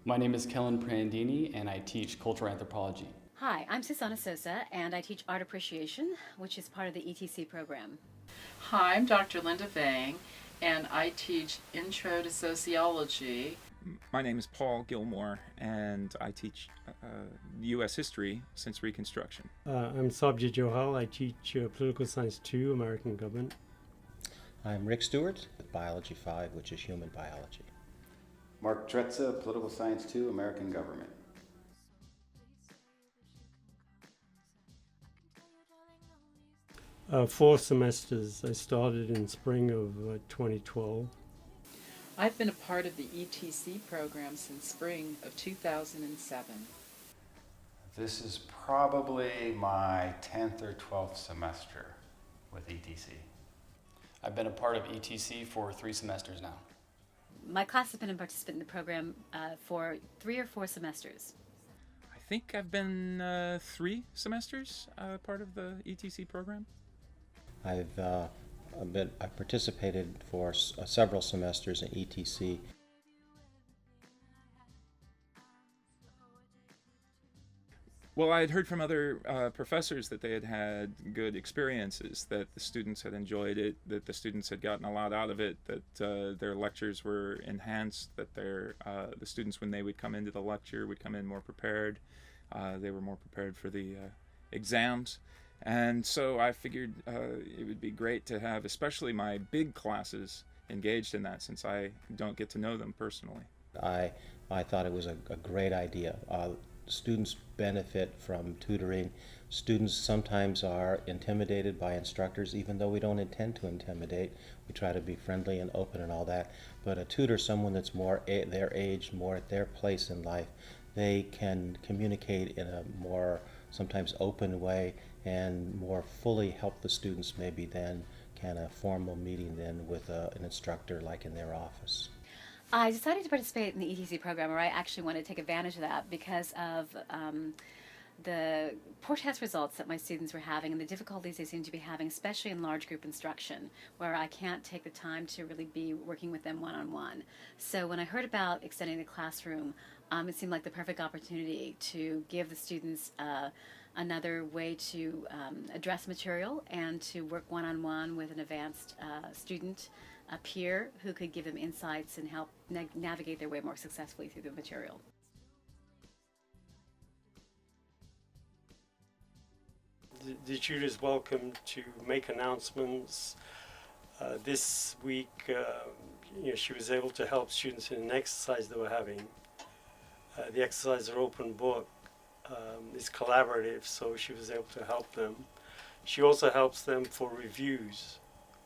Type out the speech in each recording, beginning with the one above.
My name is Kellen Prandini, and I teach cultural anthropology. Hi, I'm Susanna Sosa, and I teach art appreciation, which is part of the ETC program. Hi, I'm Dr. Linda Vang, and I teach Intro to Sociology. My name is Paul Gilmore, and I teach U.S. history since Reconstruction. I'm Sabji Johal. I teach Political Science 2, American Government. I'm Rick Stewart with Biology 5, which is human biology. Mark Tretza, Political Science 2, American Government. 4 semesters. I started in spring of 2012. I've been a part of the ETC program since spring of 2007. This is probably my 10th or 12th semester with ETC. I've been a part of ETC for 3 semesters now. My class has been a participant in the program for 3 or 4 semesters. I think I've been 3 semesters part of the ETC program. I participated for several semesters in ETC. Well, I had heard from other professors that they had had good experiences, that the students had enjoyed it, that the students had gotten a lot out of it, that their lectures were enhanced, that the students, when they would come into the lecture, would come in more prepared. They were more prepared for the exams. And so I figured it would be great to have especially my big classes engaged in that, since I don't get to know them personally. I thought it was a great idea. Students benefit from tutoring. Students sometimes are intimidated by instructors, even though we don't intend to intimidate. We try to be friendly and open and all that. But a tutor, someone that's more their age, more at their place in life, they can communicate in a more sometimes open way and more fully help the students maybe than can a formal meeting then with an instructor like in their office. I decided to participate in the ETC program, or I actually wanted to take advantage of that because of the poor test results that my students were having and the difficulties they seem to be having, especially in large group instruction, where I can't take the time to really be working with them one-on-one. So when I heard about extending the classroom, it seemed like the perfect opportunity to give the students another way to address material and to work one-on-one with an advanced student, a peer who could give them insights and help navigate their way more successfully through the material. The tutor's welcome to make announcements. This week, she was able to help students in an exercise they were having. The exercise are open book. Is collaborative, so she was able to help them. She also helps them for reviews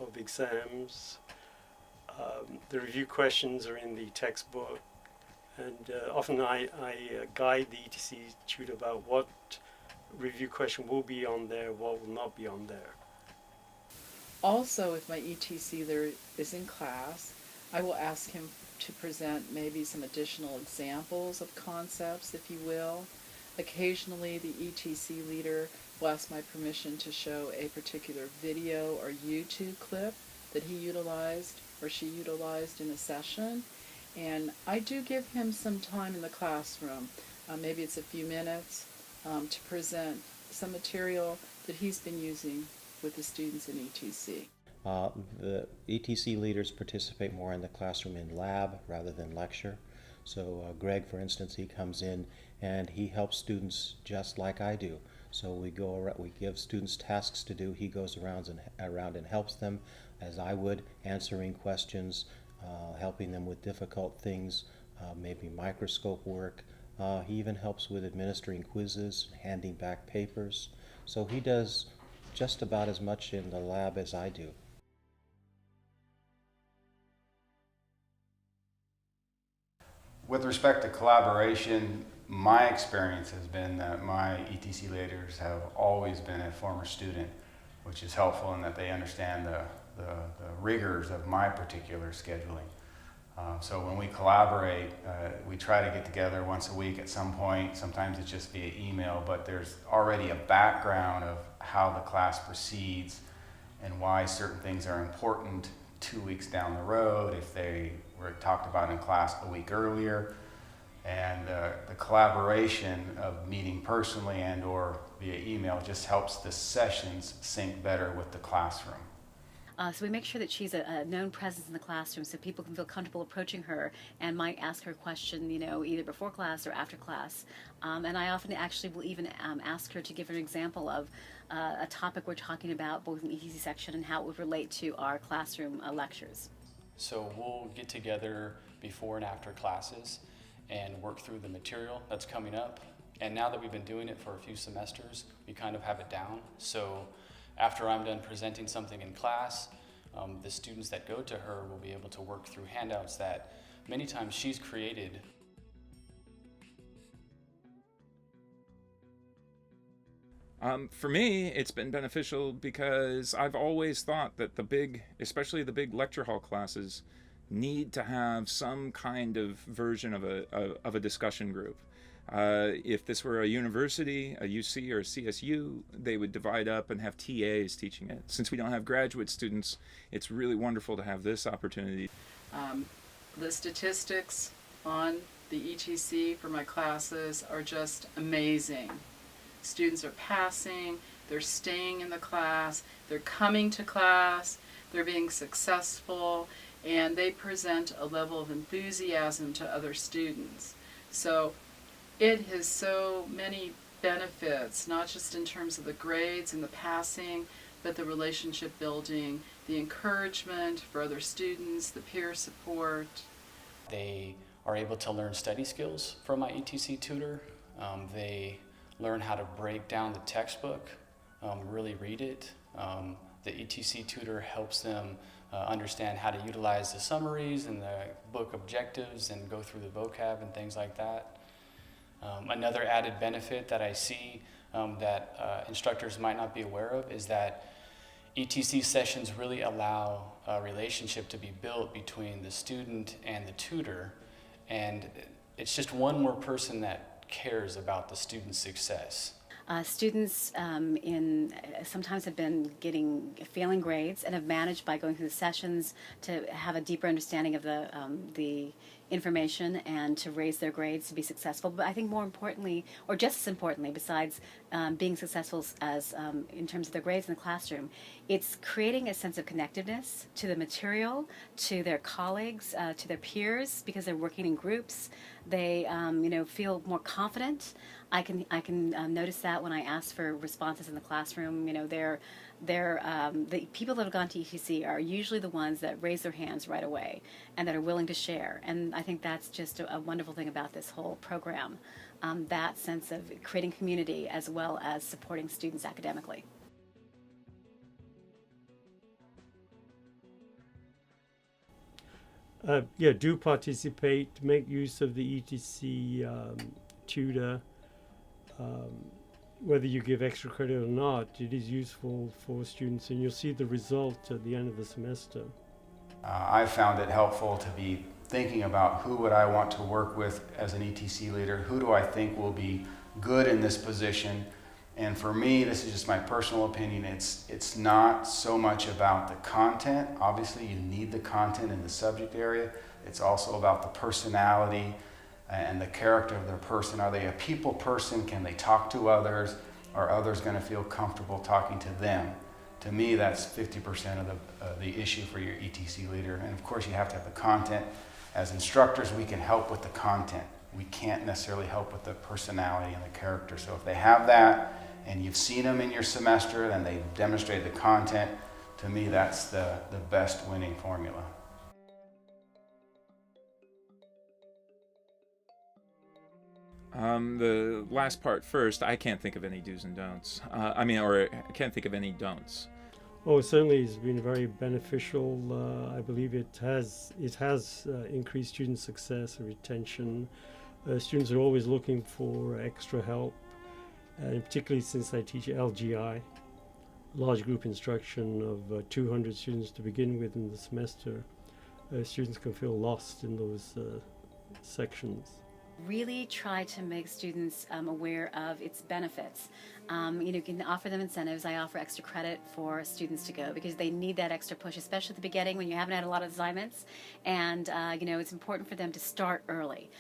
of exams. The review questions are in the textbook, and often I guide the ETC tutor about what review question will be on there, what will not be on there. Also, if my ETC leader is in class, I will ask him to present maybe some additional examples of concepts, if you will. Occasionally, the ETC leader will ask my permission to show a particular video or YouTube clip that he utilized or she utilized in a session. And I do give him some time in the classroom, maybe it's a few minutes, to present some material that he's been using with the students in ETC. The ETC leaders participate more in the classroom in lab rather than lecture. So Greg, for instance, he comes in and he helps students just like I do. So we give students tasks to do. He goes around and helps them, as I would, answering questions, helping them with difficult things, maybe microscope work. He even helps with administering quizzes, handing back papers. So he does just about as much in the lab as I do. With respect to collaboration, my experience has been that my ETC leaders have always been a former student, which is helpful in that they understand the rigors of my particular scheduling. So when we collaborate, we try to get together once a week at some point. Sometimes it's just via email, but there's already a background of how the class proceeds and why certain things are important 2 weeks down the road if they were talked about in class a week earlier. And the collaboration of meeting personally and or via email just helps the sessions sync better with the classroom. So we make sure that she's a known presence in the classroom so people can feel comfortable approaching her and might ask her a question, either before class or after class. And I often actually will even ask her to give an example of a topic we're talking about both in the ETC section and how it would relate to our classroom lectures. So we'll get together before and after classes and work through the material that's coming up. And now that we've been doing it for a few semesters, we kind of have it down. So after I'm done presenting something in class, the students that go to her will be able to work through handouts that many times she's created. For me, it's been beneficial because I've always thought that especially the big lecture hall classes, need to have some kind of version of a discussion group. If this were a university, a UC or a CSU, they would divide up and have TAs teaching it. Since we don't have graduate students, it's really wonderful to have this opportunity. The statistics on the ETC for my classes are just amazing. Students are passing, they're staying in the class, they're coming to class, they're being successful, and they present a level of enthusiasm to other students. So it has so many benefits, not just in terms of the grades and the passing, but the relationship building, the encouragement for other students, the peer support. They are able to learn study skills from my ETC tutor. They learn how to break down the textbook, really read it. The ETC tutor helps them understand how to utilize the summaries and the book objectives and go through the vocab and things like that. Another added benefit that I see that instructors might not be aware of is that ETC sessions really allow a relationship to be built between the student and the tutor, and it's just one more person that cares about the student's success. Students sometimes have been failing grades and have managed by going through the sessions to have a deeper understanding of the information and to raise their grades to be successful. But I think more importantly, or just as importantly, besides being successful as in terms of their grades in the classroom, it's creating a sense of connectedness to the material, to their colleagues, to their peers, because they're working in groups. They feel more confident. I can notice that when I ask for responses in the classroom. The people that have gone to ETC are usually the ones that raise their hands right away and that are willing to share. And I think that's just a wonderful thing about this whole program, that sense of creating community as well as supporting students academically. Do participate, make use of the ETC tutor. Whether you give extra credit or not, it is useful for students, and you'll see the result at the end of the semester. I found it helpful to be thinking about who would I want to work with as an ETC leader, who do I think will be good in this position. And for me, this is just my personal opinion, it's not so much about the content. Obviously, you need the content in the subject area. It's also about the personality and the character of their person. Are they a people person? Can they talk to others? Are others going to feel comfortable talking to them? To me, that's 50% of the issue for your ETC leader. And of course, you have to have the content. As instructors, we can help with the content. We can't necessarily help with the personality and the character. So if they have that, and you've seen them in your semester, and they demonstrate the content, to me, that's the best winning formula. The last part first, I can't think of any do's and don'ts. I can't think of any don'ts. Oh, certainly it's been very beneficial. I believe it has increased student success and retention. Students are always looking for extra help, and particularly since I teach LGI, large group instruction of 200 students to begin with in the semester. Students can feel lost in those sections. Really try to make students aware of its benefits. You can offer them incentives. I offer extra credit for students to go because they need that extra push, especially at the beginning when you haven't had a lot of assignments. And it's important for them to start early.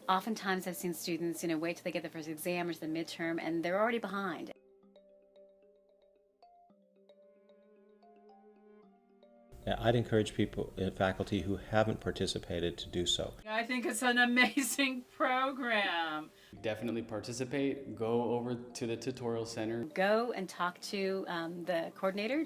Oftentimes I've seen students, wait till they get the first exam or the midterm, and they're already behind. Yeah, I'd encourage people, faculty who haven't participated, to do so. I think it's an amazing program. Definitely participate. Go over to the tutorial center. Go and talk to the coordinator.